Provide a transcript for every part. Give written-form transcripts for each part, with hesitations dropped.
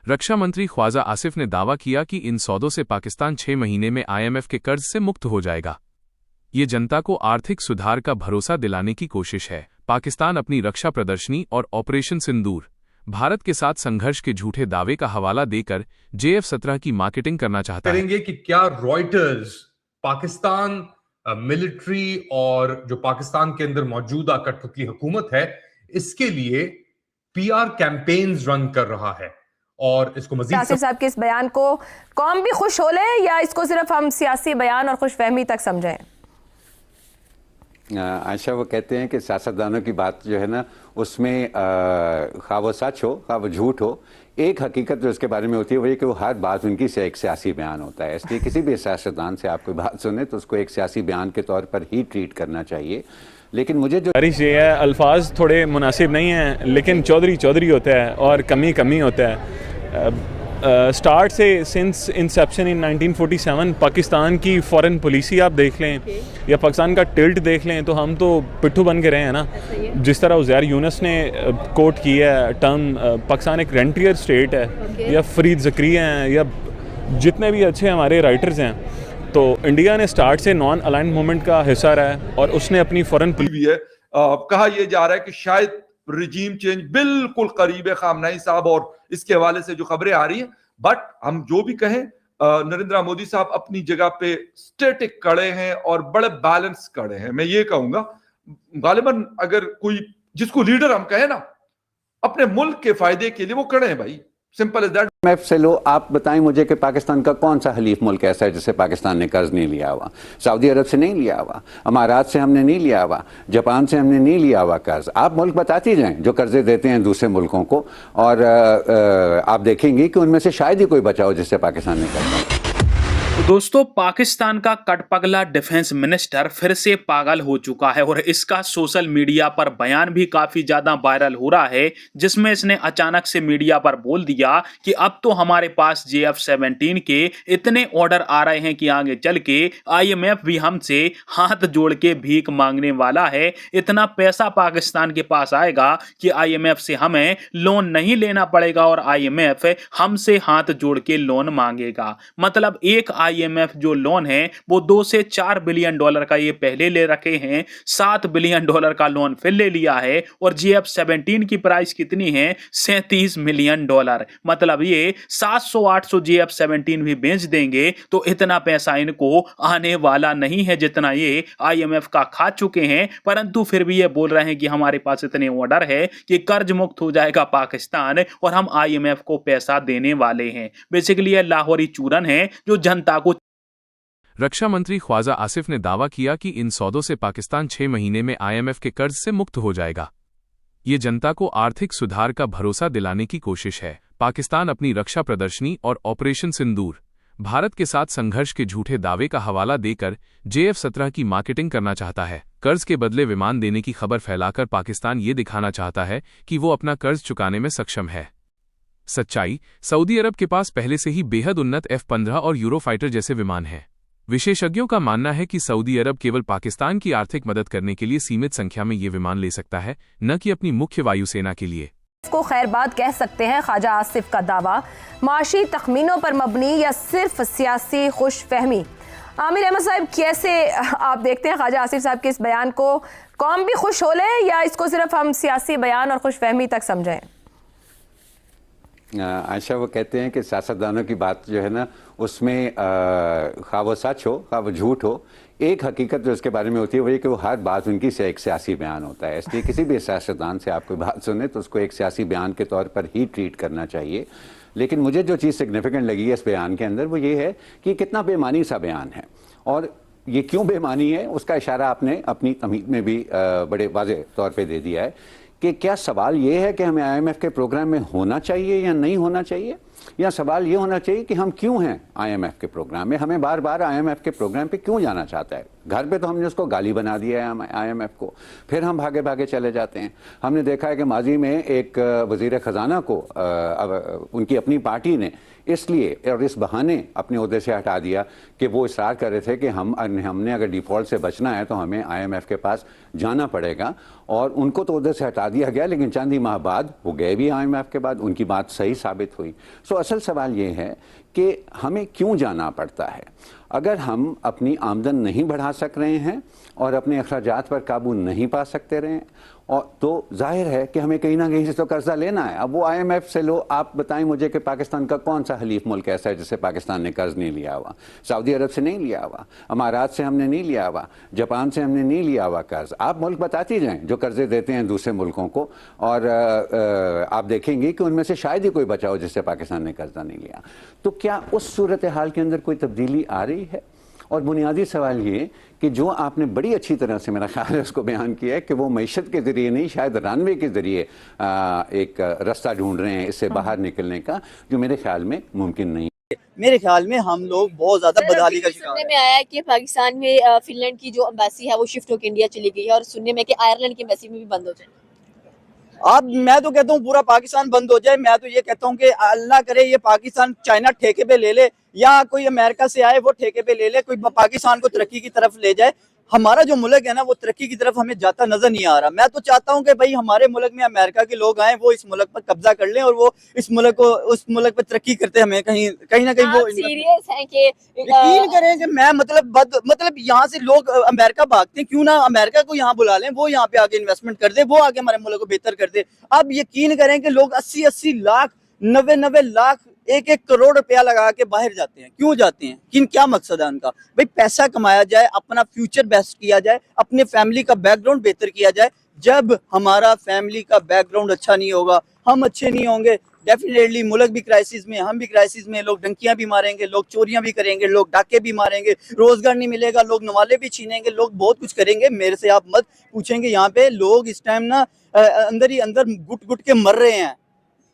रक्षा मंत्री ख्वाजा आसिफ ने दावा किया कि इन सौदों से पाकिस्तान 6 महीने में IMF के कर्ज से मुक्त हो जाएगा। ये जनता को आर्थिक सुधार का भरोसा दिलाने की कोशिश है। पाकिस्तान अपनी रक्षा प्रदर्शनी और ऑपरेशन सिंदूर, भारत के साथ संघर्ष के झूठे दावे का हवाला देकर JF-17 की मार्केटिंग करना चाहता है। करेंगे कि क्या रॉयटर्स पाकिस्तान मिलिट्री और जो पाकिस्तान के अंदर मौजूदा कठपुतली हुकूमत है इसके लिए PR कैंपेन्स रन कर रहा है और इसको मजीद आसिफ साहब के इस बयान को कौम भी खुश हो ले या इसको सिर्फ हम सियासी बयान और खुशफहमी तक समझें? आयशा, वो कहते हैं कि सियासतदानों की बात जो है ना उसमें खा वो सच हो खा वो झूठ हो, एक हकीकत जो इसके बारे में होती है वो ये कि वो हर बात उनकी से एक सियासी बयान होता है। इसलिए किसी भी सियासतदान से आप कोई बात सुने तो उसको एक सियासी बयान के तौर पर ही ट्रीट करना चाहिए। लेकिन मुझे जो ये है, अल्फाज थोड़े मुनासिब नहीं हैं, लेकिन चौधरी चौधरी होता है और कमी कमी होता है। स्टार्ट से सिंस इंसेप्शन इन 1947 पाकिस्तान की फॉरेन पॉलिसी आप देख लें या पाकिस्तान का टिल्ट देख लें तो हम तो पिट्ठू बन के रहे हैं ना। जिस तरह उज़ैर यूनुस ने कोट किया है टर्म, पाकिस्तान एक रेंटियर स्टेट है, या फरीद ज़करिया हैं या जितने भी अच्छे हमारे राइटर्स हैं, तो इंडिया ने स्टार्ट से नॉन अलाइंड मूवमेंट का हिस्सा रहा है और उसने अपनी फॉरेन भी है। कहा यह जा रहा है कि शायद रिजीम चेंज बिल्कुल करीब है खामनाई साहब और इसके हवाले से जो खबरें आ रही हैं। बट हम जो भी कहें, नरेंद्र मोदी साहब अपनी जगह पे स्टेटिक खड़े हैं और बड़े बैलेंस खड़े हैं। मैं ये कहूंगा गालिबन अगर कोई जिसको लीडर हम कहें ना अपने मुल्क के फायदे के लिए वो खड़े हैं भाई, सिंपल एज दैट। IMF से लो, आप बताएं मुझे कि पाकिस्तान का कौन सा हलीफ मुल्क ऐसा है जिससे पाकिस्तान ने कर्ज नहीं लिया हुआ? सऊदी अरब से नहीं लिया हुआ, अमारात से हमने नहीं लिया हुआ, जापान से हमने नहीं लिया हुआ कर्ज। आप मुल्क बताती जाएं जो कर्जे देते हैं दूसरे मुल्कों को और आप देखेंगे कि उनमें से शायद ही कोई बचा हो जिससे पाकिस्तान ने कर्ज लिया। तो दोस्तों, पाकिस्तान का कटपगला डिफेंस मिनिस्टर फिर से पागल हो चुका है और इसका सोशल मीडिया पर बयान भी काफी ज्यादा वायरल हो रहा है, जिसमें इसने अचानक से मीडिया पर बोल दिया कि अब तो हमारे पास JF-17 के इतने ऑर्डर आ रहे हैं कि आगे चल के IMF भी हमसे हाथ जोड़ के भीख मांगने वाला है। इतना पैसा पाकिस्तान के पास आएगा कि IMF से हमें लोन नहीं लेना पड़ेगा और IMF हमसे हाथ जोड़ के लोन मांगेगा। मतलब एक IMF जो लोन है वो 2 से 4 बिलियन डॉलर का ये पहले ले रखे हैं, 7 बिलियन डॉलर का लोन फिर ले लिया है और JF-17 की प्राइस कितनी है? 37 मिलियन डॉलर। मतलब ये 700-800 JF-17 भी बेच देंगे तो इतना पैसा इनको आने वाला नहीं है जितना ये IMF का खा चुके हैं। परंतु फिर भी ये बोल रहे हैं कि हमारे पास इतने ऑर्डर है कि कर्ज मुक्त हो जाएगा पाकिस्तान और हम IMF को पैसा देने वाले हैं। बेसिकली ये लाहौरी चूरन है जो जनता को। रक्षा मंत्री ख्वाजा आसिफ ने दावा किया कि इन सौदों से पाकिस्तान 6 महीने में IMF के कर्ज से मुक्त हो जाएगा। ये जनता को आर्थिक सुधार का भरोसा दिलाने की कोशिश है। पाकिस्तान अपनी रक्षा प्रदर्शनी और ऑपरेशन सिंदूर, भारत के साथ संघर्ष के झूठे दावे का हवाला देकर JF-17 की मार्केटिंग करना चाहता है। कर्ज के बदले विमान देने की खबर फैलाकर पाकिस्तान ये दिखाना चाहता है कि वो अपना कर्ज चुकाने में सक्षम है। सच्चाई, सऊदी अरब के पास पहले से ही बेहद उन्नत F-15 और यूरोफाइटर जैसे विमान हैं। विशेषज्ञों का मानना है कि सऊदी अरब केवल पाकिस्तान की आर्थिक मदद करने के लिए सीमित संख्या में ये विमान ले सकता है, न कि अपनी मुख्य वायुसेना के लिए। इसको खैरबाद कह सकते हैं ख्वाजा आसिफ का दावा माशी तखमीनों पर मबनी या सिर्फ सियासी खुशफहमी? आमिर अहमद साहब, कैसे आप देखते हैं ख्वाजा आसिफ साहब के इस बयान को? कौम भी खुश हो ले या इसको सिर्फ हम सियासी बयान और खुशफहमी तक समझें? आयशा, वो कहते हैं कि सियासतदानों की बात जो है ना उसमें खा वो सच हो खा वो झूठ हो, एक हकीकत जो इसके बारे में होती है वो ये कि वो हर बात उनकी से एक सियासी बयान होता है। इसलिए किसी भी सियासतदान से आप कोई बात सुने तो उसको एक सियासी बयान के तौर पर ही ट्रीट करना चाहिए। लेकिन मुझे जो चीज़ सिग्निफिकेंट लगी है इस बयान के अंदर वो ये है कि कितना बेमानी सा बयान है और ये क्यों बेमानी है उसका इशारा आपने अपनी तमीद में भी बड़े वाज़ेह तौर पर दे दिया है कि क्या सवाल ये है कि हमें IMF के प्रोग्राम में होना चाहिए या नहीं होना चाहिए, या सवाल ये होना चाहिए कि हम क्यों हैं IMF के प्रोग्राम में, हमें बार बार IMF के प्रोग्राम पे क्यों जाना चाहता है। घर पे तो हमने उसको गाली बना दिया है IMF को, फिर हम भागे भागे चले जाते हैं। हमने देखा है कि माजी में एक वज़ीर ख़जाना को उनकी अपनी पार्टी ने इसलिए और इस बहाने अपने ओहदे से हटा दिया कि वो इसरार कर रहे थे कि हमने अगर डिफ़ॉल्ट से बचना है तो हमें IMF के पास जाना पड़ेगा, और उनको तो ओहदे से हटा दिया गया। लेकिन चंद ही माह बाद वो गए भी IMF के बाद, उनकी बात सही साबित हुई। तो असल सवाल ये है कि हमें क्यों जाना पड़ता है। अगर हम अपनी आमदन नहीं बढ़ा सक रहे हैं और अपने अखराजात पर काबू नहीं पा सकते रहे, और तो जाहिर है कि हमें कहीं ना कहीं से तो कर्जा लेना है। अब वो IMF से लो, आप बताएं मुझे कि पाकिस्तान का कौन सा हलीफ मुल्क ऐसा है जिससे पाकिस्तान ने कर्ज नहीं लिया हुआ। सऊदी अरब से नहीं लिया हुआ, अमारात से हमने नहीं लिया हुआ, जापान से हमने नहीं लिया हुआ कर्ज। आप मुल्क बताती जाएं जो कर्जे देते हैं दूसरे मुल्कों को, और आप देखेंगे कि उनमें से शायद ही कोई बचा हो जिससे पाकिस्तान ने कर्जा नहीं लिया। तो क्या उस सूरत हाल के अंदर कोई तब्दीली आ रही है? और बुनियादी सवाल ये कि जो आपने बड़ी अच्छी तरह से, मेरा ख्याल है, उसको बयान किया है कि वो मईशत के ज़रिए नहीं, शायद रनवे के ज़रिए एक रास्ता ढूंढ रहे हैं इससे बाहर निकलने का, जो मेरे ख्याल में मुमकिन नहीं। मेरे ख्याल में हम लोग बहुत ज़्यादा बदहाली का शिकार सुनने में आया है कि पाकिस्तान में फिनलैंड की जो एम्बेसी है वो शिफ्ट होकर इंडिया चली गई है, और सुनने में कि आयरलैंड की एम्बेसी में भी बंद हो जाए। अब मैं तो कहता हूँ पूरा पाकिस्तान बंद हो जाए। मैं तो ये कहता हूँ कि अल्लाह करे ये पाकिस्तान चाइना ठेके पे ले ले, या कोई अमेरिका से आए वो ठेके पे ले ले, कोई पाकिस्तान को तरक्की की तरफ ले जाए। हमारा जो मुल्क है ना वो तरक्की की तरफ हमें जाता नजर नहीं आ रहा। मैं तो चाहता हूं कि भाई हमारे मुल्क में अमेरिका के लोग आए, वो इस मुल्क पर कब्जा कर लें और वो इस मुल्क को, उस मुल्क पर तरक्की करते हमें कहीं ना कहीं वो सीरियस है कि यकीन करें कि मैं मतलब यहाँ से लोग अमेरिका भागते हैं, क्यों ना अमेरिका को यहाँ बुला लें, वो यहाँ पे आके इन्वेस्टमेंट कर दे, वो आगे हमारे मुल्क को बेहतर कर दे। अब यकीन करें कि लोग 80-80 लाख 90-90 लाख 1-1 करोड़ रुपया लगा के बाहर जाते हैं। क्यों जाते हैं? किन क्या मकसद है उनका? भाई पैसा कमाया जाए, अपना फ्यूचर बेस्ट किया जाए, अपने फैमिली का बैकग्राउंड बेहतर किया जाए। जब हमारा फैमिली का बैकग्राउंड अच्छा नहीं होगा, हम अच्छे नहीं होंगे, डेफिनेटली मुल्क भी क्राइसिस में, हम भी क्राइसिस में। लोग डंकियां भी मारेंगे, लोग चोरियां भी करेंगे, लोग डाके भी मारेंगे, रोजगार नहीं मिलेगा, लोग नवाले भी छीनेंगे, लोग बहुत कुछ करेंगे। मेरे से आप मत पूछेंगे, यहाँ पे लोग इस टाइम ना अंदर ही अंदर घुट घुट के मर रहे हैं।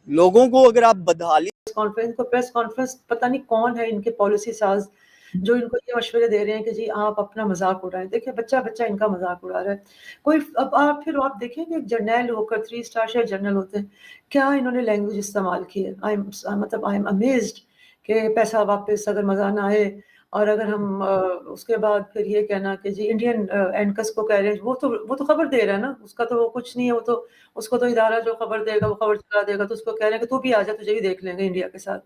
लोगों को अगर आप बदहाली प्रेस कॉन्फ्रेंस पता नहीं कौन है इनके पॉलिसी साज जो इनको ये मशवरे दे रहे हैं कि जी आप अपना मजाक उड़ाएं। देखिए बच्चा इनका मजाक उड़ा रहा है कोई। अब आप देखेंगे एक जर्नल होकर 3 स्टार शेयर जनरल होते हैं, क्या इन्होंने लैंग्वेज इस्तेमाल की है। आई एम अमेज्ड कि पैसा वापस अगर मजा ना आए, और अगर हम उसके बाद फिर ये कहना कि जी इंडियन एंकर्स को कह रहे हैं, वो तो खबर दे रहा है ना, उसका तो वो कुछ नहीं है, वो तो उसको तो इदारा जो खबर देगा वो खबर चला देगा, तो उसको कह रहे हैं कि तू भी आ जा, तुझे भी देख लेंगे इंडिया के साथ।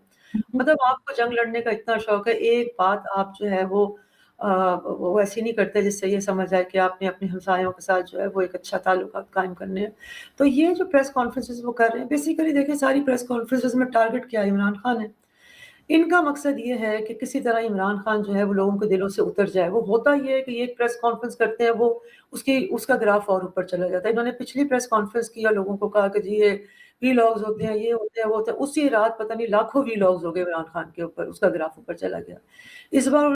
मतलब आपको जंग लड़ने का इतना शौक है, एक बात आप जो है वो ऐसी नहीं करते जिससे ये समझ आए कि आपने अपने हमसायों के साथ जो है वो एक अच्छा ताल्लुकात कायम करने हैं। तो ये जो प्रेस कॉन्फ्रेंसेस वो कर रहे हैं, बेसिकली देखिए सारी प्रेस कॉन्फ्रेंसेस में टारगेट क्या है, इमरान खान है। इनका मकसद ये है कि किसी तरह इमरान खान जो है वो लोगों के दिलों से उतर जाए। वो होता ये है कि ये एक प्रेस कॉन्फ्रेंस करते हैं, वो उसका ग्राफ और ऊपर चला जाता है। इन्होंने पिछली प्रेस कॉन्फ्रेंस किया, लोगों को कहा कि जी ये वीलॉग्स होते हैं, ये होते हैं, वो होते हैं। उसी रात पता नहीं लाखों वीलॉग्स हो गए इमरान खान के ऊपर, उसका ग्राफ ऊपर चला गया। इस बार